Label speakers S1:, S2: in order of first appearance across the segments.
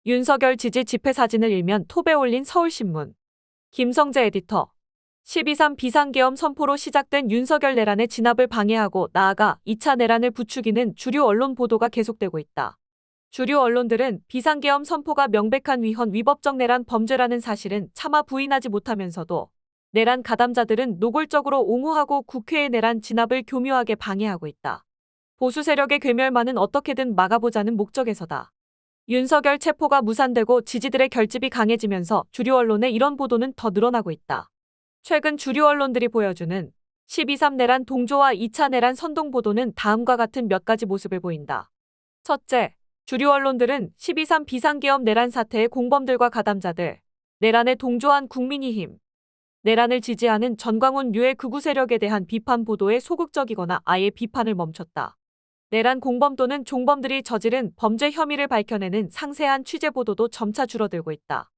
S1: 윤석열 지지 집회 사진을 일면 톱에 올린 서울신문. 김성재 에디터. 12.3 비상계엄 선포로 시작된 윤석열 내란의 진압을 방해하고 나아가 2차 내란을 부추기는 주류 언론 보도가 계속되고 있다. 주류 언론들은 비상계엄 선포가 명백한 위헌 위법적 내란 범죄라는 사실은 차마 부인하지 못하면서도 내란 가담자들은 노골적으로 옹호하고 국회의 내란 진압을 교묘하게 방해하고 있다. 보수 세력의 괴멸만은 어떻게든 막아보자는 목적에서다. 윤석열 체포가 무산되고 지지들의 결집이 강해지면서 주류 언론의 이런 보도는 더 늘어나고 있다. 최근 주류 언론들이 보여주는 12.3 내란 동조와 2차 내란 선동 보도는 다음과 같은 몇 가지 모습을 보인다. 첫째, 주류 언론들은 12.3 비상계엄 내란 사태의 공범들과 가담자들, 내란에 동조한 국민의힘, 내란을 지지하는 전광훈 유해 극우 세력에 대한 비판 보도에 소극적이거나 아예 비판을 멈췄다. 내란 공범 또는 종범들이 저지른 범죄 혐의를 밝혀내는 상세한 취재 보도도 점차 줄어들고 있다.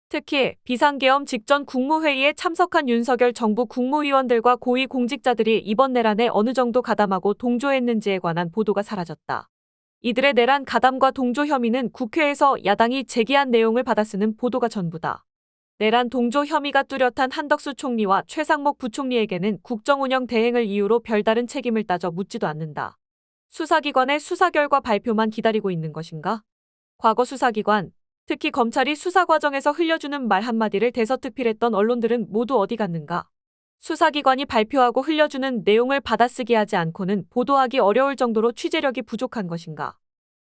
S1: 특히 비상계엄 직전 국무회의에 참석한 윤석열 정부 국무위원들과 고위공직자들이 이번 내란에 어느 정도 가담하고 동조했는지에 관한 보도가 사라졌다. 이들의 내란 가담과 동조 혐의는 국회에서 야당이 제기한 내용을 받아 쓰는 보도가 전부다. 내란 동조 혐의가 뚜렷한 한덕수 총리와 최상목 부총리에게는 국정운영 대행을 이유로 별다른 책임을 따져 묻지도 않는다. 수사기관의 수사 결과 발표만 기다리고 있는 것인가? 과거 수사기관, 특히 검찰이 수사 과정에서 흘려주는 말 한마디를 대서특필했던 언론들은 모두 어디 갔는가? 수사기관이 발표하고 흘려주는 내용을 받아쓰기 하지 않고는 보도하기 어려울 정도로 취재력이 부족한 것인가?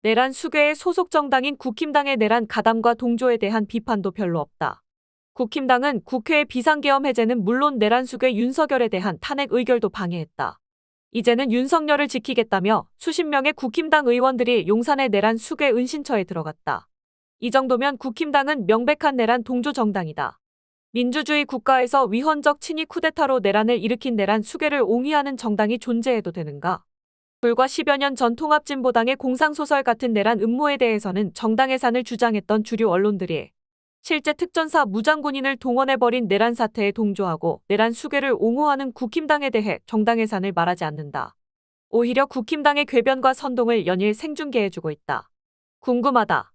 S1: 내란 수괴의 소속 정당인 국힘당의 내란 가담과 동조에 대한 비판도 별로 없다. 국힘당은 국회의 비상계엄 해제는 물론 내란 수괴 윤석열에 대한 탄핵 의결도 방해했다. 이제는 윤석열을 지키겠다며 수십 명의 국힘당 의원들이 용산의 내란 수괴 은신처에 들어갔다. 이 정도면 국힘당은 명백한 내란 동조 정당이다. 민주주의 국가에서 위헌적 친위 쿠데타로 내란을 일으킨 내란 수괴를 옹위하는 정당이 존재해도 되는가? 불과 10여 년 전 통합진보당의 공상소설 같은 내란 음모에 대해서는 정당 해산을 주장했던 주류 언론들이 실제 특전사 무장군인을 동원해버린 내란 사태에 동조하고 내란 수괴를 옹호하는 국힘당에 대해 정당 해산을 말하지 않는다. 오히려 국힘당의 궤변과 선동을 연일 생중계해주고 있다. 궁금하다.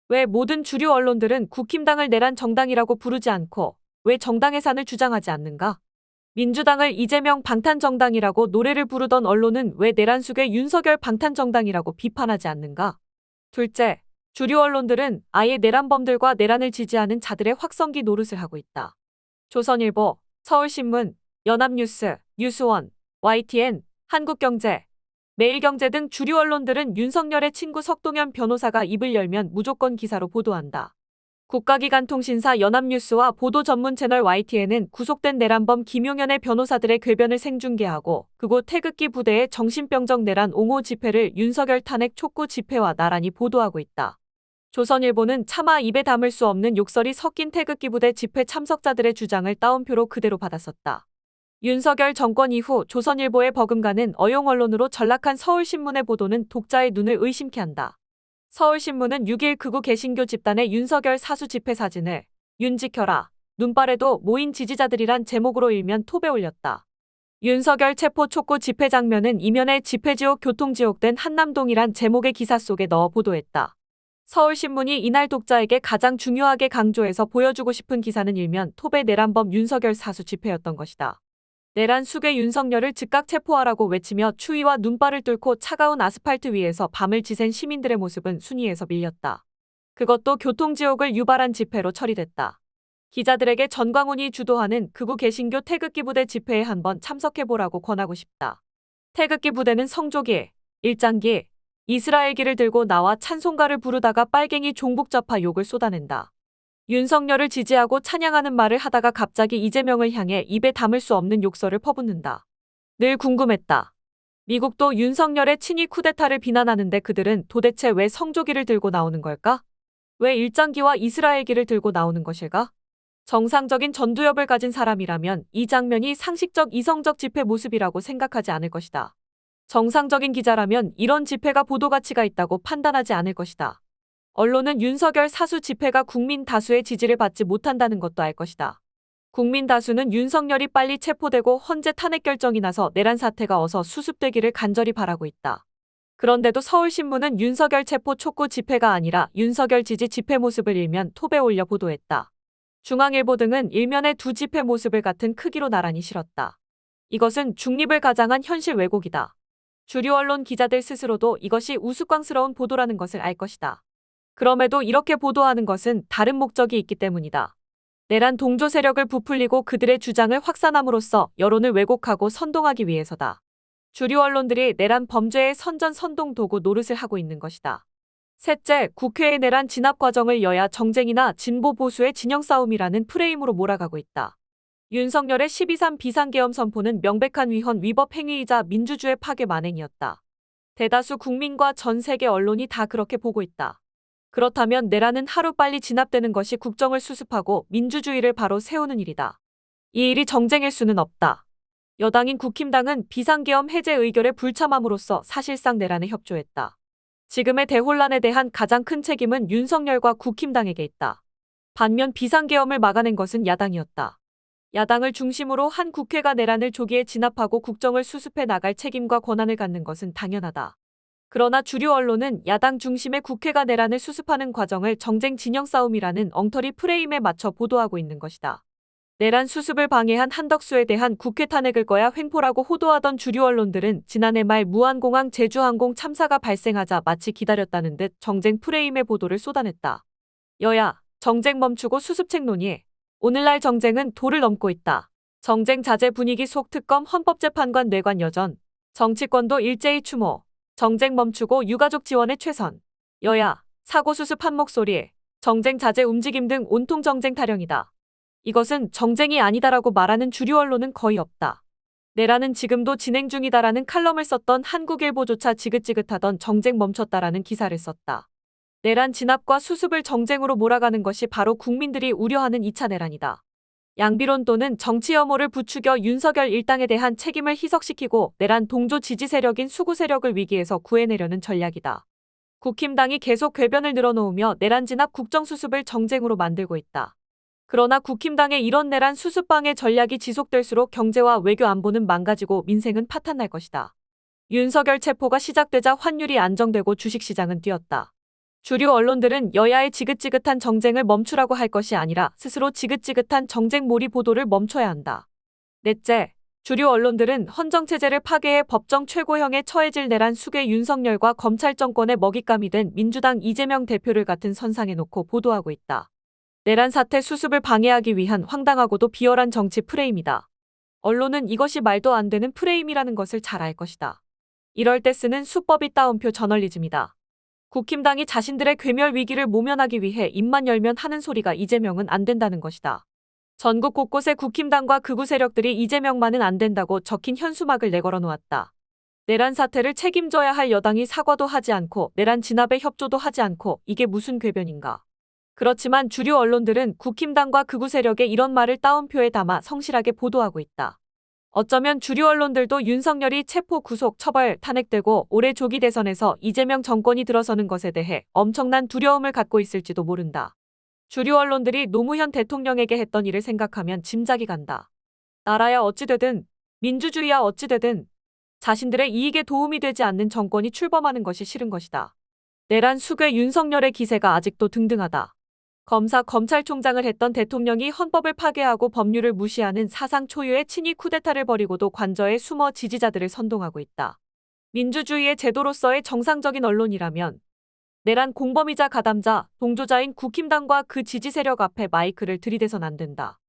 S1: 왜 모든 주류 언론들은 국힘당을 내란 정당이라고 부르지 않고 왜 정당 해산을 주장하지 않는가? 민주당을 이재명 방탄정당이라고 노래를 부르던 언론은 왜 내란 수괴 윤석열 방탄정당이라고 비판하지 않는가? 둘째, 주류 언론들은 아예 내란범들과 내란을 지지하는 자들의 확성기 노릇을 하고 있다. 조선일보, 서울신문, 연합뉴스, 뉴스원, YTN, 한국경제, 매일경제 등 주류 언론들은 윤석열의 친구 석동현 변호사가 입을 열면 무조건 기사로 보도한다. 국가기관 통신사 연합뉴스와 보도 전문 채널 YTN은 구속된 내란범 김용현의 변호사들의 궤변을 생중계하고 그곳 태극기 부대의 정신병적 내란 옹호 집회를 윤석열 탄핵 촉구 집회와 나란히 보도하고 있다. 조선일보는 차마 입에 담을 수 없는 욕설이 섞인 태극기 부대 집회 참석자들의 주장을 따옴표로 그대로 받았었다. 윤석열 정권 이후 조선일보의 버금가는 어용 언론으로 전락한 서울신문의 보도는 독자의 눈을 의심케 한다. 서울신문은 6일 극우 개신교 집단의 윤석열 사수 집회 사진을 윤지켜라, 눈발에도 모인 지지자들이란 제목으로 일면 톱에 올렸다. 윤석열 체포 촉구 집회 장면은 이면에 집회지옥 교통지옥된 한남동이란 제목의 기사 속에 넣어 보도했다. 서울신문이 이날 독자에게 가장 중요하게 강조해서 보여주고 싶은 기사는 일면 톱의 내란범 윤석열 사수 집회였던 것이다. 내란 수괴 윤석열을 즉각 체포하라고 외치며 추위와 눈발을 뚫고 차가운 아스팔트 위에서 밤을 지샌 시민들의 모습은 순위에서 밀렸다. 그것도 교통지옥을 유발한 집회로 처리됐다. 기자들에게 전광훈이 주도하는 극우 개신교 태극기 부대 집회에 한번 참석해보라고 권하고 싶다. 태극기 부대는 성조기, 일장기, 이스라엘기를 들고 나와 찬송가를 부르다가 빨갱이 종북좌파 욕을 쏟아낸다. 윤석열을 지지하고 찬양하는 말을 하다가 갑자기 이재명을 향해 입에 담을 수 없는 욕설을 퍼붓는다. 늘 궁금했다. 미국도 윤석열의 친위 쿠데타를 비난하는데 그들은 도대체 왜 성조기를 들고 나오는 걸까? 왜 일장기와 이스라엘기를 들고 나오는 것일까? 정상적인 전두엽을 가진 사람이라면 이 장면이 상식적 이성적 집회 모습이라고 생각하지 않을 것이다. 정상적인 기자라면 이런 집회가 보도 가치가 있다고 판단하지 않을 것이다. 언론은 윤석열 사수 집회가 국민 다수의 지지를 받지 못한다는 것도 알 것이다. 국민 다수는 윤석열이 빨리 체포되고 헌재 탄핵 결정이 나서 내란 사태가 어서 수습되기를 간절히 바라고 있다. 그런데도 서울신문은 윤석열 체포 촉구 집회가 아니라 윤석열 지지 집회 모습을 일면 톱에 올려 보도했다. 중앙일보 등은 일면의 두 집회 모습을 같은 크기로 나란히 실었다. 이것은 중립을 가장한 현실 왜곡이다. 주류 언론 기자들 스스로도 이것이 우스꽝스러운 보도라는 것을 알 것이다. 그럼에도 이렇게 보도하는 것은 다른 목적이 있기 때문이다. 내란 동조 세력을 부풀리고 그들의 주장을 확산함으로써 여론을 왜곡하고 선동하기 위해서다. 주류 언론들이 내란 범죄의 선전선동 도구 노릇을 하고 있는 것이다. 셋째, 국회의 내란 진압 과정을 여야 정쟁이나 진보 보수의 진영 싸움이라는 프레임으로 몰아가고 있다. 윤석열의 12.3 비상계엄 선포는 명백한 위헌 위법 행위이자 민주주의 파괴 만행이었다. 대다수 국민과 전 세계 언론이 다 그렇게 보고 있다. 그렇다면 내란은 하루빨리 진압되는 것이 국정을 수습하고 민주주의를 바로 세우는 일이다. 이 일이 정쟁일 수는 없다. 여당인 국힘당은 비상계엄 해제 의결에 불참함으로써 사실상 내란에 협조했다. 지금의 대혼란에 대한 가장 큰 책임은 윤석열과 국힘당에게 있다. 반면 비상계엄을 막아낸 것은 야당이었다. 야당을 중심으로 한 국회가 내란을 조기에 진압하고 국정을 수습해 나갈 책임과 권한을 갖는 것은 당연하다. 그러나 주류 언론은 야당 중심의 국회가 내란을 수습하는 과정을 정쟁 진영 싸움이라는 엉터리 프레임에 맞춰 보도하고 있는 것이다. 내란 수습을 방해한 한덕수에 대한 국회 탄핵을 거야 횡포라고 호도하던 주류 언론들은 지난해 말 무안공항 제주항공 참사가 발생하자 마치 기다렸다는 듯 정쟁 프레임의 보도를 쏟아냈다. 여야, 정쟁 멈추고 수습책 논의. 오늘날 정쟁은 도를 넘고 있다. 정쟁 자제 분위기 속 특검 헌법재판관 뇌관 여전. 정치권도 일제히 추모. 정쟁 멈추고 유가족 지원에 최선. 여야, 사고 수습 한 목소리. 정쟁 자제 움직임 등 온통 정쟁 타령이다. 이것은 정쟁이 아니다라고 말하는 주류 언론은 거의 없다. 내란은 지금도 진행 중이다라는 칼럼을 썼던 한국일보조차 지긋지긋하던 정쟁 멈췄다라는 기사를 썼다. 내란 진압과 수습을 정쟁으로 몰아가는 것이 바로 국민들이 우려하는 2차 내란이다. 양비론 또는 정치 혐오를 부추겨 윤석열 일당에 대한 책임을 희석시키고 내란 동조 지지 세력인 수구 세력을 위기에서 구해내려는 전략이다. 국힘당이 계속 궤변을 늘어놓으며 내란 진압 국정 수습을 정쟁으로 만들고 있다. 그러나 국힘당의 이런 내란 수습 방해 전략이 지속될수록 경제와 외교 안보는 망가지고 민생은 파탄날 것이다. 윤석열 체포가 시작되자 환율이 안정되고 주식시장은 뛰었다. 주류 언론들은 여야의 지긋지긋한 정쟁을 멈추라고 할 것이 아니라 스스로 지긋지긋한 정쟁 몰이 보도를 멈춰야 한다. 넷째, 주류 언론들은 헌정체제를 파괴해 법정 최고형에 처해질 내란 수괴 윤석열과 검찰 정권의 먹잇감이 된 민주당 이재명 대표를 같은 선상에 놓고 보도하고 있다. 내란 사태 수습을 방해하기 위한 황당하고도 비열한 정치 프레임이다. 언론은 이것이 말도 안 되는 프레임이라는 것을 잘 알 것이다. 이럴 때 쓰는 수법이 따옴표 저널리즘이다. 국힘당이 자신들의 괴멸 위기를 모면하기 위해 입만 열면 하는 소리가 이재명은 안 된다는 것이다. 전국 곳곳에 국힘당과 극우 세력들이 이재명만은 안 된다고 적힌 현수막을 내걸어 놓았다. 내란 사태를 책임져야 할 여당이 사과도 하지 않고 내란 진압에 협조도 하지 않고 이게 무슨 궤변인가. 그렇지만 주류 언론들은 국힘당과 극우 세력의 이런 말을 따옴표에 담아 성실하게 보도하고 있다. 어쩌면 주류 언론들도 윤석열이 체포, 구속, 처벌, 탄핵되고 올해 조기 대선에서 이재명 정권이 들어서는 것에 대해 엄청난 두려움을 갖고 있을지도 모른다. 주류 언론들이 노무현 대통령에게 했던 일을 생각하면 짐작이 간다. 나라야 어찌되든, 민주주의야 어찌되든 자신들의 이익에 도움이 되지 않는 정권이 출범하는 것이 싫은 것이다. 내란 수괴 윤석열의 기세가 아직도 등등하다. 검사, 검찰총장을 했던 대통령이 헌법을 파괴하고 법률을 무시하는 사상 초유의 친위 쿠데타를 벌이고도 관저에 숨어 지지자들을 선동하고 있다. 민주주의의 제도로서의 정상적인 언론이라면 내란 공범이자 가담자, 동조자인 국힘당과 그 지지 세력 앞에 마이크를 들이대선 안 된다.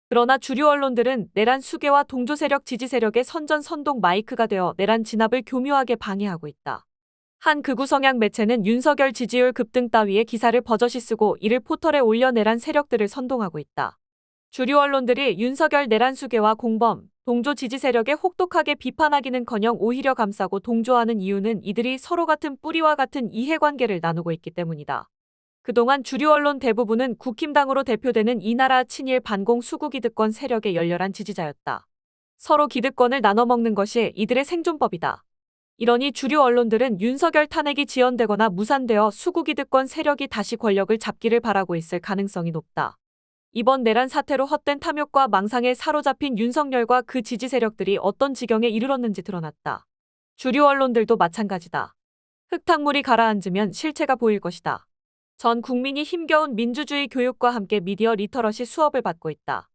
S1: 그러나 주류 언론들은 내란 수괴와 동조 세력 지지 세력의 선전선동 마이크가 되어 내란 진압을 교묘하게 방해하고 있다. 한 극우 성향 매체는 윤석열 지지율 급등 따위의 기사를 버젓이 쓰고 이를 포털에 올려 내란 세력들을 선동하고 있다. 주류 언론들이 윤석열 내란 수괴와 공범, 동조 지지 세력에 혹독하게 비판하기는커녕 오히려 감싸고 동조하는 이유는 이들이 서로 같은 뿌리와 같은 이해관계를 나누고 있기 때문이다. 그동안 주류 언론 대부분은 국힘당으로 대표되는 이 나라 친일 반공 수구 기득권 세력의 열렬한 지지자였다. 서로 기득권을 나눠먹는 것이 이들의 생존법이다. 이러니 주류 언론들은 윤석열 탄핵이 지연되거나 무산되어 수구 기득권 세력이 다시 권력을 잡기를 바라고 있을 가능성이 높다. 이번 내란 사태로 헛된 탐욕과 망상에 사로잡힌 윤석열과 그 지지 세력들이 어떤 지경에 이르렀는지 드러났다. 주류 언론들도 마찬가지다. 흙탕물이 가라앉으면 실체가 보일 것이다. 전 국민이 힘겨운 민주주의 교육과 함께 미디어 리터러시 수업을 받고 있다.